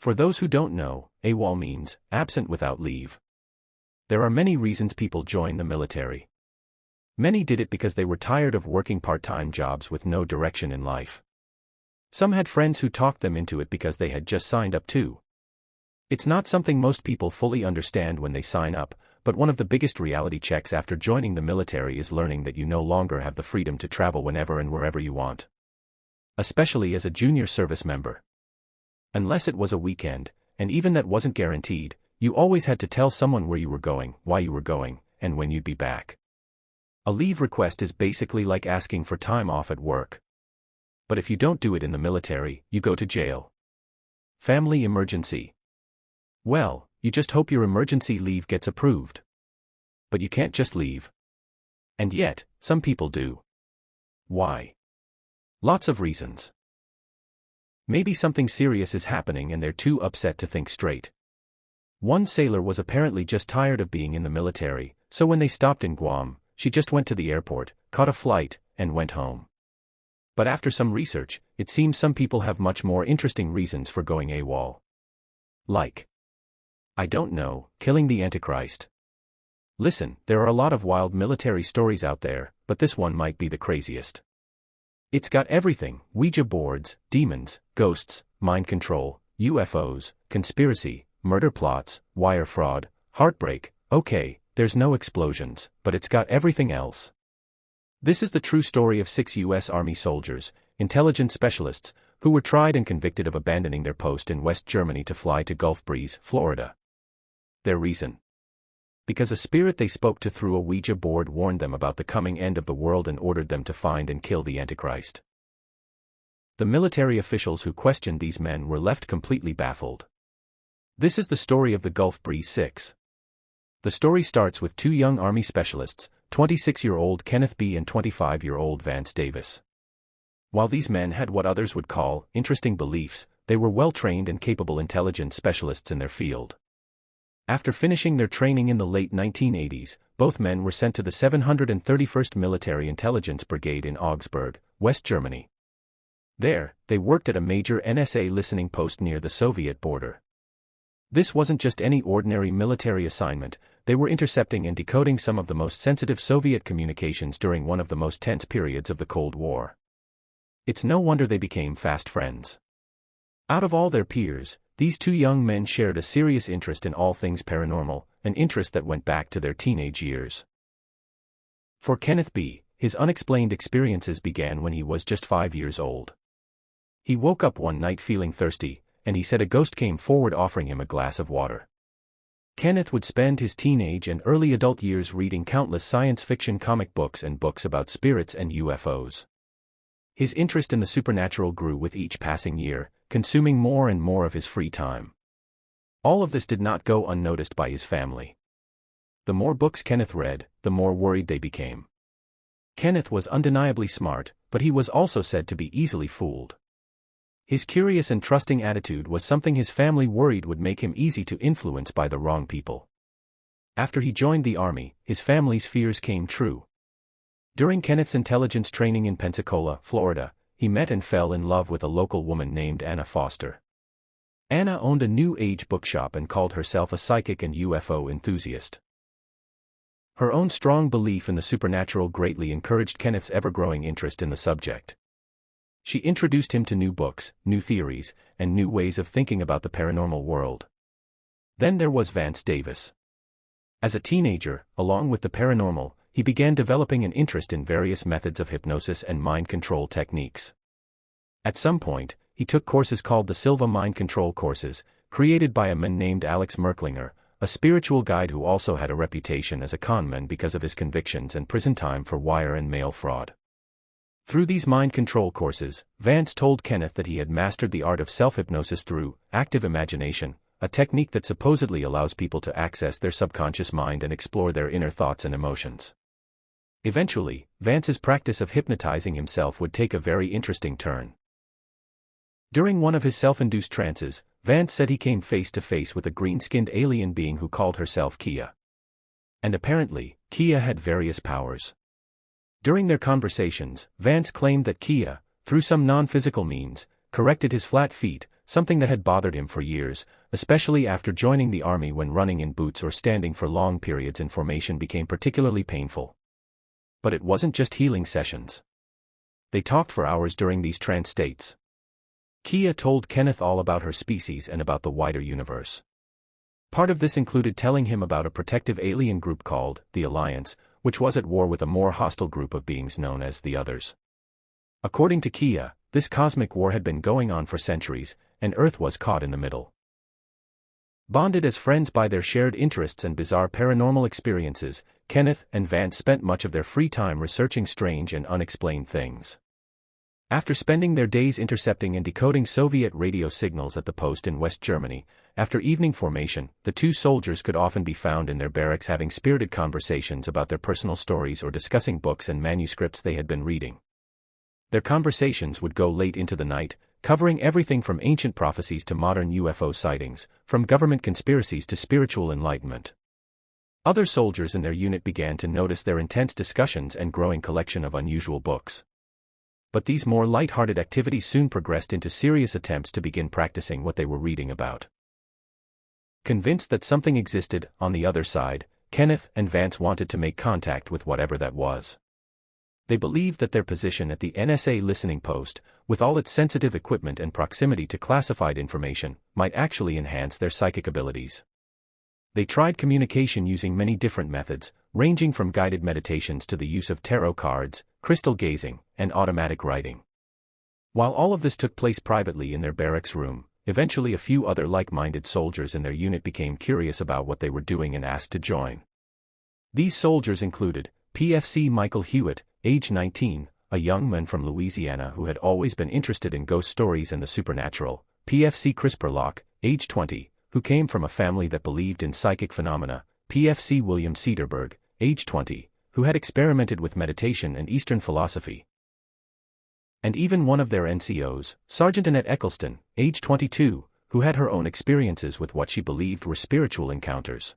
For those who don't know, AWOL means absent without leave. There are many reasons people join the military. Many did it because they were tired of working part-time jobs with no direction in life. Some had friends who talked them into it because they had just signed up too. It's not something most people fully understand when they sign up, but one of the biggest reality checks after joining the military is learning that you no longer have the freedom to travel whenever and wherever you want. Especially as a junior service member. Unless it was a weekend, and even that wasn't guaranteed, you always had to tell someone where you were going, why you were going, and when you'd be back. A leave request is basically like asking for time off at work. But if you don't do it in the military, you go to jail. Family emergency. Well, you just hope your emergency leave gets approved. But you can't just leave. And yet, some people do. Why? Lots of reasons. Maybe something serious is happening and they're too upset to think straight. One sailor was apparently just tired of being in the military, so when they stopped in Guam, she just went to the airport, caught a flight, and went home. But after some research, it seems some people have much more interesting reasons for going AWOL. Like, I don't know, killing the Antichrist. Listen, there are a lot of wild military stories out there, but this one might be the craziest. It's got everything: Ouija boards, demons, ghosts, mind control, UFOs, conspiracy, murder plots, wire fraud, heartbreak. Okay, there's no explosions, but it's got everything else. This is the true story of 6 U.S. Army soldiers, intelligence specialists, who were tried and convicted of abandoning their post in West Germany to fly to Gulf Breeze, Florida. Their reason? Because a spirit they spoke to through a Ouija board warned them about the coming end of the world and ordered them to find and kill the Antichrist. The military officials who questioned these men were left completely baffled. This is the story of the Gulf Breeze 6. The story starts with 2 young Army specialists, 26-year-old Kenneth B. and 25-year-old Vance Davis. While these men had what others would call interesting beliefs, they were well-trained and capable intelligence specialists in their field. After finishing their training in the late 1980s, both men were sent to the 731st Military Intelligence Brigade in Augsburg, West Germany. There, they worked at a major NSA listening post near the Soviet border. This wasn't just any ordinary military assignment, they were intercepting and decoding some of the most sensitive Soviet communications during one of the most tense periods of the Cold War. It's no wonder they became fast friends. Out of all their peers, these 2 young men shared a serious interest in all things paranormal, an interest that went back to their teenage years. For Kenneth B., his unexplained experiences began when he was just 5 years old. He woke up one night feeling thirsty, and he said a ghost came forward offering him a glass of water. Kenneth would spend his teenage and early adult years reading countless science fiction comic books and books about spirits and UFOs. His interest in the supernatural grew with each passing year, consuming more and more of his free time. All of this did not go unnoticed by his family. The more books Kenneth read, the more worried they became. Kenneth was undeniably smart, but he was also said to be easily fooled. His curious and trusting attitude was something his family worried would make him easy to influence by the wrong people. After he joined the Army, his family's fears came true. During Kenneth's intelligence training in Pensacola, Florida, he met and fell in love with a local woman named Anna Foster. Anna owned a New Age bookshop and called herself a psychic and UFO enthusiast. Her own strong belief in the supernatural greatly encouraged Kenneth's ever-growing interest in the subject. She introduced him to new books, new theories, and new ways of thinking about the paranormal world. Then there was Vance Davis. As a teenager, along with the paranormal, he began developing an interest in various methods of hypnosis and mind control techniques. At some point, he took courses called the Silva Mind Control Courses, created by a man named Alex Merklinger, a spiritual guide who also had a reputation as a conman because of his convictions and prison time for wire and mail fraud. Through these mind control courses, Vance told Kenneth that he had mastered the art of self-hypnosis through active imagination, a technique that supposedly allows people to access their subconscious mind and explore their inner thoughts and emotions. Eventually, Vance's practice of hypnotizing himself would take a very interesting turn. During one of his self-induced trances, Vance said he came face to face with a green-skinned alien being who called herself Kia. And apparently, Kia had various powers. During their conversations, Vance claimed that Kia, through some non-physical means, corrected his flat feet, something that had bothered him for years, especially after joining the army. When running in boots or standing for long periods in formation became particularly painful. But it wasn't just healing sessions. They talked for hours during these trance states. Kia told Kenneth all about her species and about the wider universe. Part of this included telling him about a protective alien group called the Alliance, which was at war with a more hostile group of beings known as the Others. According to Kia, this cosmic war had been going on for centuries, and Earth was caught in the middle. Bonded as friends by their shared interests and bizarre paranormal experiences, Kenneth and Vance spent much of their free time researching strange and unexplained things. After spending their days intercepting and decoding Soviet radio signals at the post in West Germany, after evening formation, the two soldiers could often be found in their barracks having spirited conversations about their personal stories or discussing books and manuscripts they had been reading. Their conversations would go late into the night, covering everything from ancient prophecies to modern UFO sightings, from government conspiracies to spiritual enlightenment. Other soldiers in their unit began to notice their intense discussions and growing collection of unusual books. But these more light-hearted activities soon progressed into serious attempts to begin practicing what they were reading about. Convinced that something existed on the other side, Kenneth and Vance wanted to make contact with whatever that was. They believed that their position at the NSA listening post, with all its sensitive equipment and proximity to classified information, might actually enhance their psychic abilities. They tried communication using many different methods, ranging from guided meditations to the use of tarot cards, crystal gazing, and automatic writing. While all of this took place privately in their barracks room, eventually a few other like-minded soldiers in their unit became curious about what they were doing and asked to join. These soldiers included PFC Michael Hewitt, age 19, a young man from Louisiana who had always been interested in ghost stories and the supernatural; PFC Chris Perlock, age 20, who came from a family that believed in psychic phenomena; PFC William Cederberg, age 20, who had experimented with meditation and Eastern philosophy. And even one of their NCOs, Sergeant Annette Eccleston, age 22, who had her own experiences with what she believed were spiritual encounters.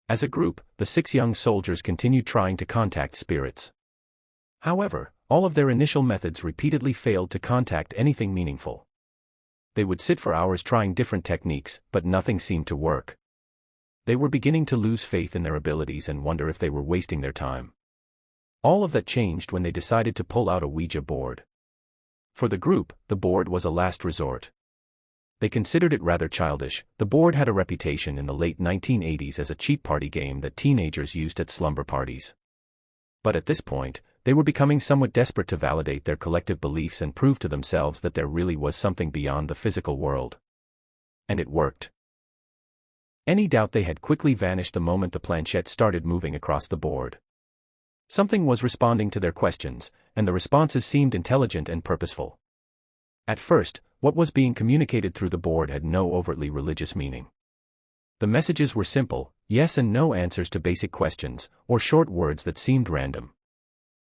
As a group, the 6 young soldiers continued trying to contact spirits. However, all of their initial methods repeatedly failed to contact anything meaningful. They would sit for hours trying different techniques, but nothing seemed to work. They were beginning to lose faith in their abilities and wonder if they were wasting their time. All of that changed when they decided to pull out a Ouija board. For the group, the board was a last resort. They considered it rather childish. The board had a reputation in the late 1980s as a cheap party game that teenagers used at slumber parties. But at this point, they were becoming somewhat desperate to validate their collective beliefs and prove to themselves that there really was something beyond the physical world. And it worked. Any doubt they had quickly vanished the moment the planchette started moving across the board. Something was responding to their questions, and the responses seemed intelligent and purposeful. At first, what was being communicated through the board had no overtly religious meaning. The messages were simple, yes and no answers to basic questions, or short words that seemed random.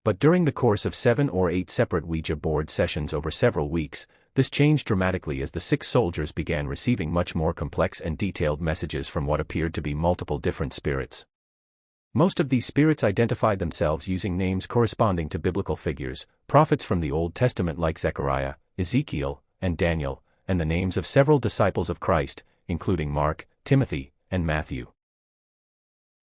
But during the course of 7 or 8 separate Ouija board sessions over several weeks, this changed dramatically as the 6 soldiers began receiving much more complex and detailed messages from what appeared to be multiple different spirits. Most of these spirits identified themselves using names corresponding to biblical figures, prophets from the Old Testament like Zechariah, Ezekiel, and Daniel, and the names of several disciples of Christ, including Mark, Timothy, and Matthew.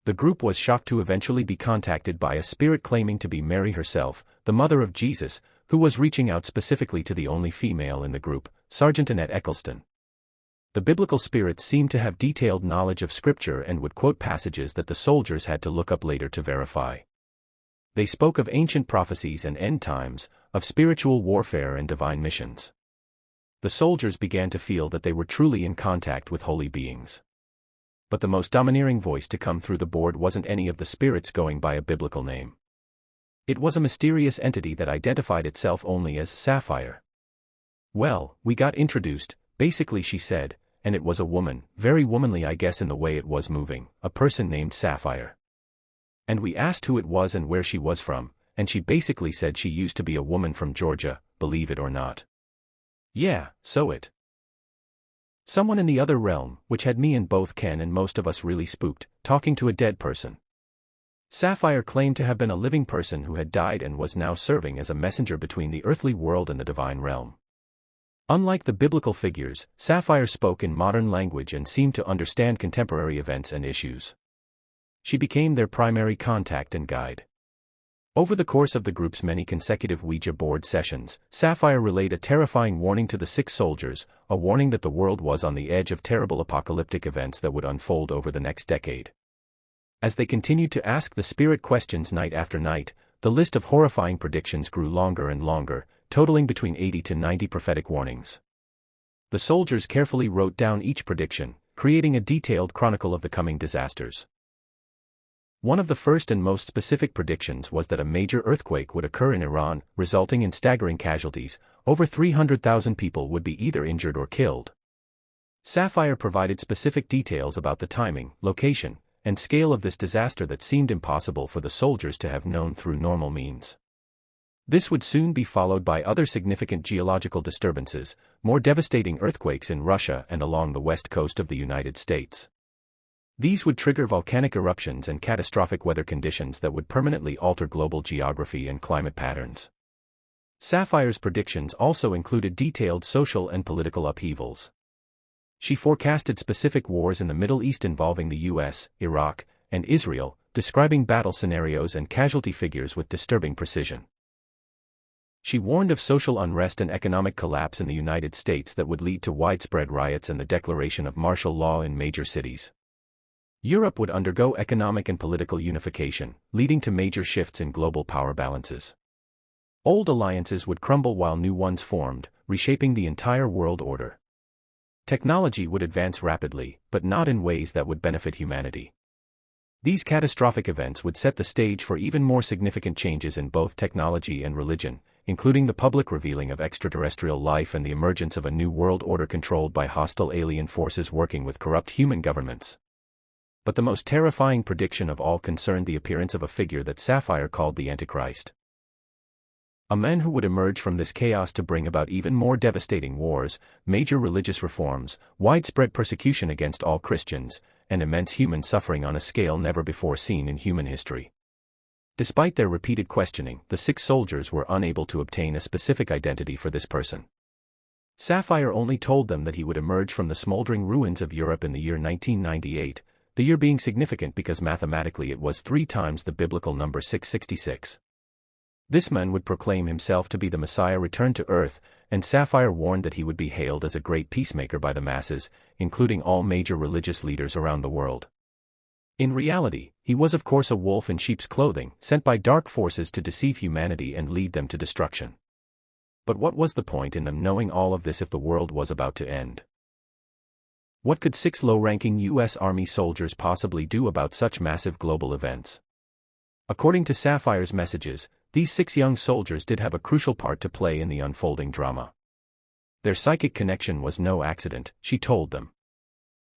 The group was shocked to eventually be contacted by a spirit claiming to be Mary herself, the mother of Jesus, who was reaching out specifically to the only female in the group, Sergeant Annette Eccleston. The biblical spirits seemed to have detailed knowledge of Scripture and would quote passages that the soldiers had to look up later to verify. They spoke of ancient prophecies and end times, of spiritual warfare and divine missions. The soldiers began to feel that they were truly in contact with holy beings. But the most domineering voice to come through the board wasn't any of the spirits going by a biblical name. It was a mysterious entity that identified itself only as Sapphire. "Well, we got introduced," basically she said, and it was a woman, very womanly I guess in the way it was moving, a person named Sapphire. And we asked who it was and where she was from, and she basically said she used to be a woman from Georgia, believe it or not. Yeah, so it. Someone in the other realm, which had me and both Ken and most of us really spooked, talking to a dead person. Sapphire claimed to have been a living person who had died and was now serving as a messenger between the earthly world and the divine realm. Unlike the biblical figures, Sapphire spoke in modern language and seemed to understand contemporary events and issues. She became their primary contact and guide. Over the course of the group's many consecutive Ouija board sessions, Sapphire relayed a terrifying warning to the 6 soldiers, a warning that the world was on the edge of terrible apocalyptic events that would unfold over the next decade. As they continued to ask the spirit questions night after night, the list of horrifying predictions grew longer and longer, totaling between 80 to 90 prophetic warnings. The soldiers carefully wrote down each prediction, creating a detailed chronicle of the coming disasters. One of the first and most specific predictions was that a major earthquake would occur in Iran, resulting in staggering casualties. Over 300,000 people would be either injured or killed. Sapphire provided specific details about the timing, location, and scale of this disaster that seemed impossible for the soldiers to have known through normal means. This would soon be followed by other significant geological disturbances, more devastating earthquakes in Russia and along the west coast of the United States. These would trigger volcanic eruptions and catastrophic weather conditions that would permanently alter global geography and climate patterns. Sapphire's predictions also included detailed social and political upheavals. She forecasted specific wars in the Middle East involving the US, Iraq, and Israel, describing battle scenarios and casualty figures with disturbing precision. She warned of social unrest and economic collapse in the United States that would lead to widespread riots and the declaration of martial law in major cities. Europe would undergo economic and political unification, leading to major shifts in global power balances. Old alliances would crumble while new ones formed, reshaping the entire world order. Technology would advance rapidly, but not in ways that would benefit humanity. These catastrophic events would set the stage for even more significant changes in both technology and religion, including the public revealing of extraterrestrial life and the emergence of a new world order controlled by hostile alien forces working with corrupt human governments. But the most terrifying prediction of all concerned the appearance of a figure that Sapphire called the Antichrist. A man who would emerge from this chaos to bring about even more devastating wars, major religious reforms, widespread persecution against all Christians, and immense human suffering on a scale never before seen in human history. Despite their repeated questioning, the 6 soldiers were unable to obtain a specific identity for this person. Sapphire only told them that he would emerge from the smoldering ruins of Europe in the year 1998, the year being significant because mathematically it was 3 times the biblical number 666. This man would proclaim himself to be the Messiah returned to earth, and Sapphire warned that he would be hailed as a great peacemaker by the masses, including all major religious leaders around the world. In reality, he was of course a wolf in sheep's clothing, sent by dark forces to deceive humanity and lead them to destruction. But what was the point in them knowing all of this if the world was about to end? What could 6 low-ranking U.S. Army soldiers possibly do about such massive global events? According to Sapphire's messages, these 6 young soldiers did have a crucial part to play in the unfolding drama. Their psychic connection was no accident, she told them.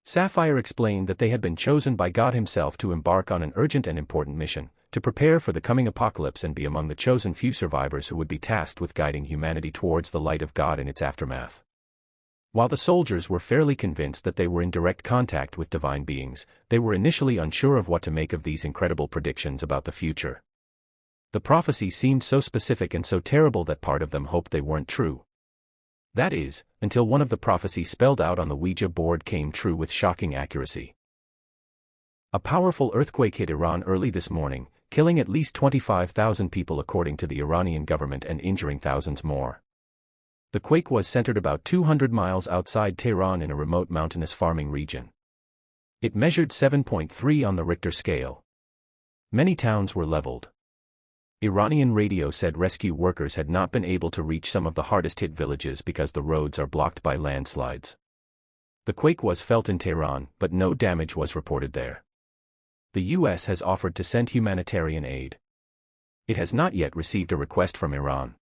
Sapphire explained that they had been chosen by God Himself to embark on an urgent and important mission, to prepare for the coming apocalypse and be among the chosen few survivors who would be tasked with guiding humanity towards the light of God in its aftermath. While the soldiers were fairly convinced that they were in direct contact with divine beings, they were initially unsure of what to make of these incredible predictions about the future. The prophecy seemed so specific and so terrible that part of them hoped they weren't true. That is, until one of the prophecies spelled out on the Ouija board came true with shocking accuracy. A powerful earthquake hit Iran early this morning, killing at least 25,000 people according to the Iranian government and injuring thousands more. The quake was centered about 200 miles outside Tehran in a remote mountainous farming region. It measured 7.3 on the Richter scale. Many towns were leveled. Iranian radio said rescue workers had not been able to reach some of the hardest-hit villages because the roads are blocked by landslides. The quake was felt in Tehran, but no damage was reported there. The U.S. has offered to send humanitarian aid. It has not yet received a request from Iran.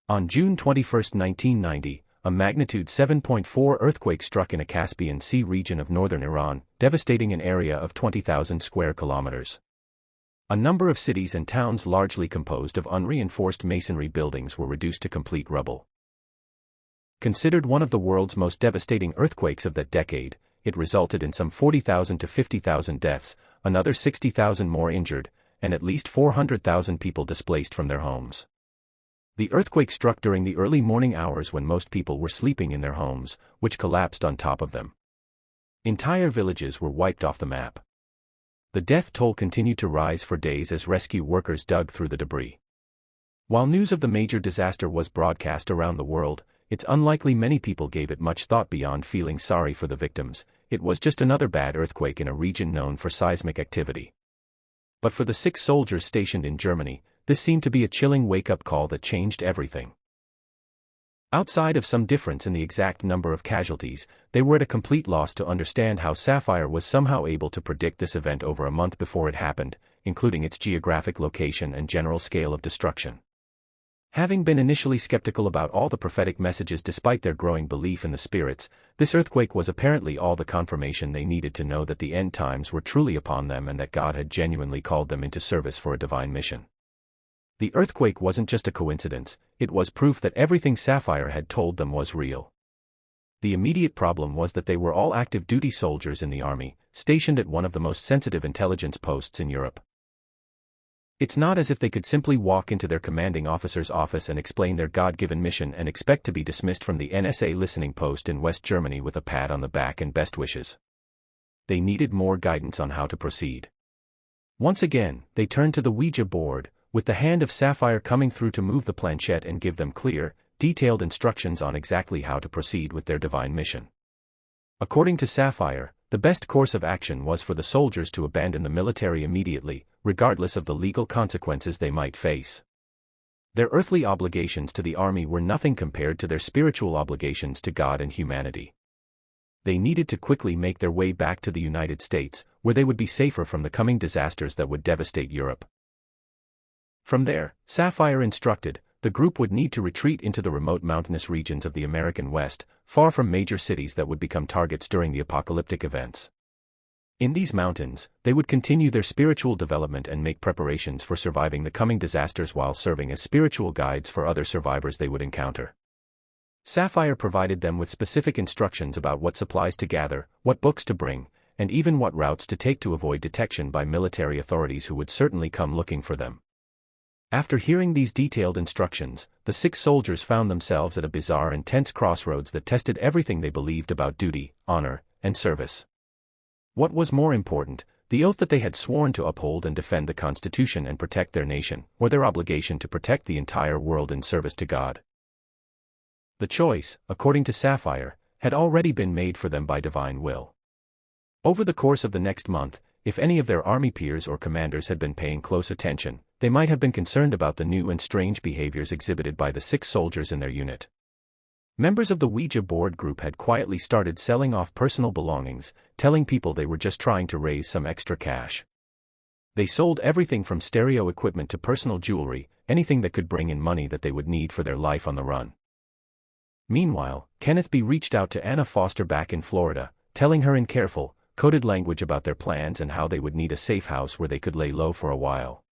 On June 21, 1990, a magnitude 7.4 earthquake struck in a Caspian Sea region of northern Iran, devastating an area of 20,000 square kilometers. A number of cities and towns largely composed of unreinforced masonry buildings were reduced to complete rubble. Considered one of the world's most devastating earthquakes of that decade, it resulted in some 40,000 to 50,000 deaths, another 60,000 more injured, and at least 400,000 people displaced from their homes. The earthquake struck during the early morning hours when most people were sleeping in their homes, which collapsed on top of them. Entire villages were wiped off the map. The death toll continued to rise for days as rescue workers dug through the debris. While news of the major disaster was broadcast around the world, it's unlikely many people gave it much thought beyond feeling sorry for the victims. It was just another bad earthquake in a region known for seismic activity. But for the 6 soldiers stationed in Germany, this seemed to be a chilling wake-up call that changed everything. Outside of some difference in the exact number of casualties, they were at a complete loss to understand how Sapphire was somehow able to predict this event over a month before it happened, including its geographic location and general scale of destruction. Having been initially skeptical about all the prophetic messages despite their growing belief in the spirits, this earthquake was apparently all the confirmation they needed to know that the end times were truly upon them and that God had genuinely called them into service for a divine mission. The earthquake wasn't just a coincidence, it was proof that everything Sapphire had told them was real. The immediate problem was that they were all active duty soldiers in the army, stationed at one of the most sensitive intelligence posts in Europe. It's not as if they could simply walk into their commanding officer's office and explain their God-given mission and expect to be dismissed from the NSA listening post in West Germany with a pat on the back and best wishes. They needed more guidance on how to proceed. Once again, they turned to the Ouija board, with the hand of Sapphire coming through to move the planchette and give them clear, detailed instructions on exactly how to proceed with their divine mission. According to Sapphire, the best course of action was for the soldiers to abandon the military immediately, regardless of the legal consequences they might face. Their earthly obligations to the army were nothing compared to their spiritual obligations to God and humanity. They needed to quickly make their way back to the United States, where they would be safer from the coming disasters that would devastate Europe. From there, Sapphire instructed, the group would need to retreat into the remote mountainous regions of the American West, far from major cities that would become targets during the apocalyptic events. In these mountains, they would continue their spiritual development and make preparations for surviving the coming disasters while serving as spiritual guides for other survivors they would encounter. Sapphire provided them with specific instructions about what supplies to gather, what books to bring, and even what routes to take to avoid detection by military authorities who would certainly come looking for them. After hearing these detailed instructions, the 6 soldiers found themselves at a bizarre and tense crossroads that tested everything they believed about duty, honor, and service. What was more important, the oath that they had sworn to uphold and defend the Constitution and protect their nation, or their obligation to protect the entire world in service to God. The choice, according to Sapphire, had already been made for them by divine will. Over the course of the next month, if any of their army peers or commanders had been paying close attention, they might have been concerned about the new and strange behaviors exhibited by the 6 soldiers in their unit. Members of the Ouija board group had quietly started selling off personal belongings, telling people they were just trying to raise some extra cash. They sold everything from stereo equipment to personal jewelry, anything that could bring in money that they would need for their life on the run. Meanwhile, Kenneth B. reached out to Anna Foster back in Florida, telling her in careful, coded language about their plans and how they would need a safe house where they could lay low for a while.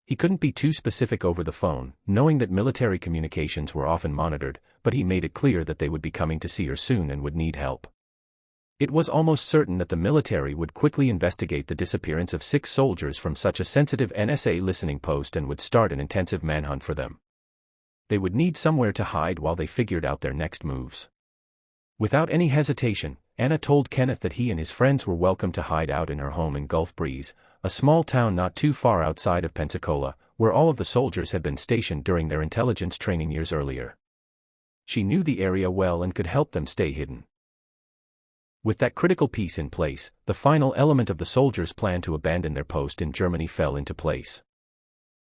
He couldn't be too specific over the phone, knowing that military communications were often monitored, but he made it clear that they would be coming to see her soon and would need help. It was almost certain that the military would quickly investigate the disappearance of 6 soldiers from such a sensitive NSA listening post and would start an intensive manhunt for them. They would need somewhere to hide while they figured out their next moves. Without any hesitation, Anna told Kenneth that he and his friends were welcome to hide out in her home in Gulf Breeze, a small town not too far outside of Pensacola, where all of the soldiers had been stationed during their intelligence training years earlier. She knew the area well and could help them stay hidden. With that critical piece in place, the final element of the soldiers' plan to abandon their post in Germany fell into place.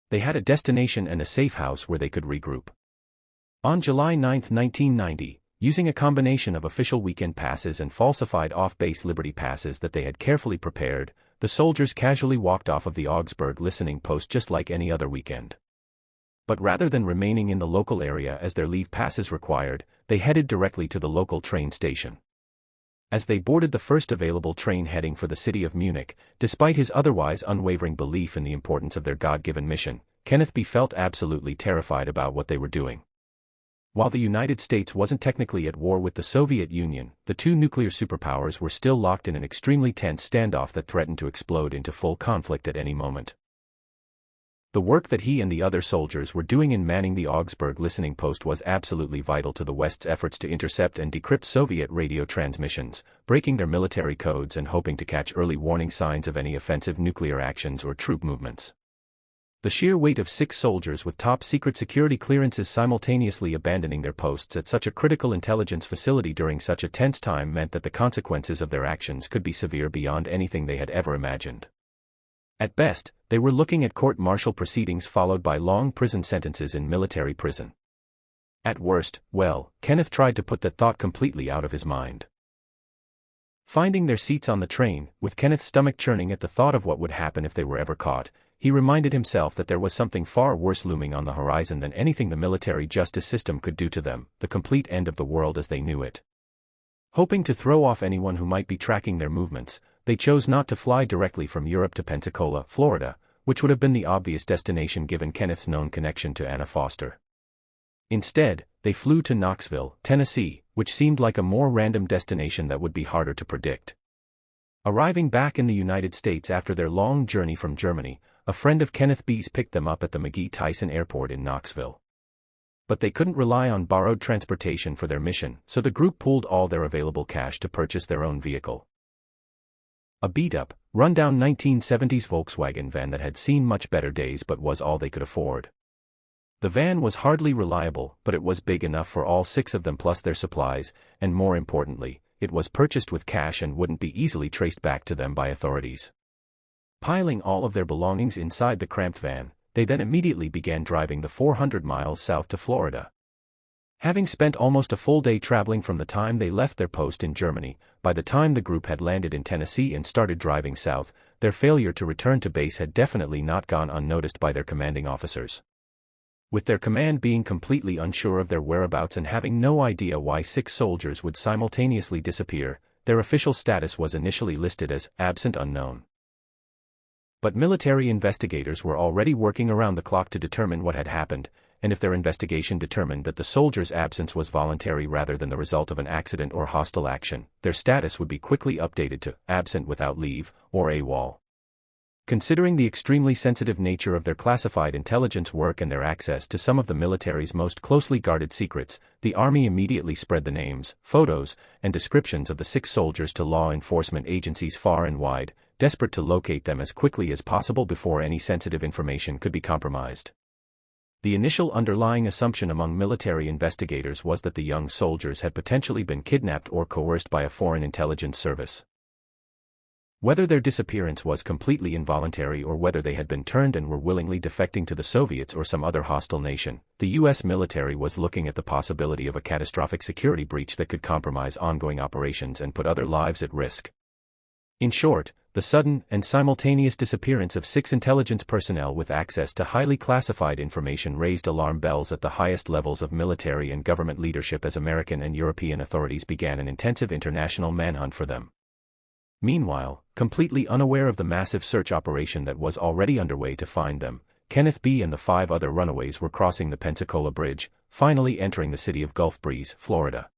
They had a destination and a safe house where they could regroup. On July 9, 1990, using a combination of official weekend passes and falsified off-base Liberty passes that they had carefully prepared, the soldiers casually walked off of the Augsburg listening post just like any other weekend. But rather than remaining in the local area as their leave passes required, they headed directly to the local train station. As they boarded the first available train heading for the city of Munich, despite his otherwise unwavering belief in the importance of their God-given mission, Kenneth B. felt absolutely terrified about what they were doing. While the United States wasn't technically at war with the Soviet Union, the 2 nuclear superpowers were still locked in an extremely tense standoff that threatened to explode into full conflict at any moment. The work that he and the other soldiers were doing in manning the Augsburg listening post was absolutely vital to the West's efforts to intercept and decrypt Soviet radio transmissions, breaking their military codes and hoping to catch early warning signs of any offensive nuclear actions or troop movements. The sheer weight of 6 soldiers with top-secret security clearances simultaneously abandoning their posts at such a critical intelligence facility during such a tense time meant that the consequences of their actions could be severe beyond anything they had ever imagined. At best, they were looking at court-martial proceedings followed by long prison sentences in military prison. At worst, well, Kenneth tried to put that thought completely out of his mind. Finding their seats on the train, with Kenneth's stomach churning at the thought of what would happen if they were ever caught, he reminded himself that there was something far worse looming on the horizon than anything the military justice system could do to them, the complete end of the world as they knew it. Hoping to throw off anyone who might be tracking their movements, they chose not to fly directly from Europe to Pensacola, Florida, which would have been the obvious destination given Kenneth's known connection to Anna Foster. Instead, they flew to Knoxville, Tennessee, which seemed like a more random destination that would be harder to predict. Arriving back in the United States after their long journey from Germany, a friend of Kenneth B's picked them up at the McGee-Tyson Airport in Knoxville. But they couldn't rely on borrowed transportation for their mission, so the group pooled all their available cash to purchase their own vehicle. A beat-up, run-down 1970s Volkswagen van that had seen much better days but was all they could afford. The van was hardly reliable, but it was big enough for all 6 of them plus their supplies, and more importantly, it was purchased with cash and wouldn't be easily traced back to them by authorities. Piling all of their belongings inside the cramped van, they then immediately began driving the 400 miles south to Florida. Having spent almost a full day traveling from the time they left their post in Germany, by the time the group had landed in Tennessee and started driving south, their failure to return to base had definitely not gone unnoticed by their commanding officers. With their command being completely unsure of their whereabouts and having no idea why 6 soldiers would simultaneously disappear, their official status was initially listed as absent unknown. But military investigators were already working around the clock to determine what had happened, and if their investigation determined that the soldiers' absence was voluntary rather than the result of an accident or hostile action, their status would be quickly updated to absent without leave, or AWOL. Considering the extremely sensitive nature of their classified intelligence work and their access to some of the military's most closely guarded secrets, the Army immediately spread the names, photos, and descriptions of the 6 soldiers to law enforcement agencies far and wide, desperate to locate them as quickly as possible before any sensitive information could be compromised. The initial underlying assumption among military investigators was that the young soldiers had potentially been kidnapped or coerced by a foreign intelligence service. Whether their disappearance was completely involuntary or whether they had been turned and were willingly defecting to the Soviets or some other hostile nation, the U.S. military was looking at the possibility of a catastrophic security breach that could compromise ongoing operations and put other lives at risk. In short, the sudden and simultaneous disappearance of 6 intelligence personnel with access to highly classified information raised alarm bells at the highest levels of military and government leadership as American and European authorities began an intensive international manhunt for them. Meanwhile, completely unaware of the massive search operation that was already underway to find them, Kenneth B. and the 5 other runaways were crossing the Pensacola Bridge, finally entering the city of Gulf Breeze, Florida.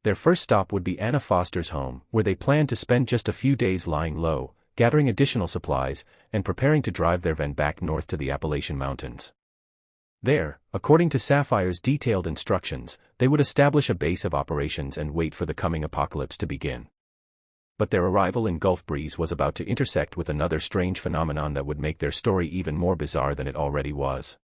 Their first stop would be Anna Foster's home, where they planned to spend just a few days lying low, gathering additional supplies, and preparing to drive their van back north to the Appalachian Mountains. There, according to Sapphire's detailed instructions, they would establish a base of operations and wait for the coming apocalypse to begin. But their arrival in Gulf Breeze was about to intersect with another strange phenomenon that would make their story even more bizarre than it already was.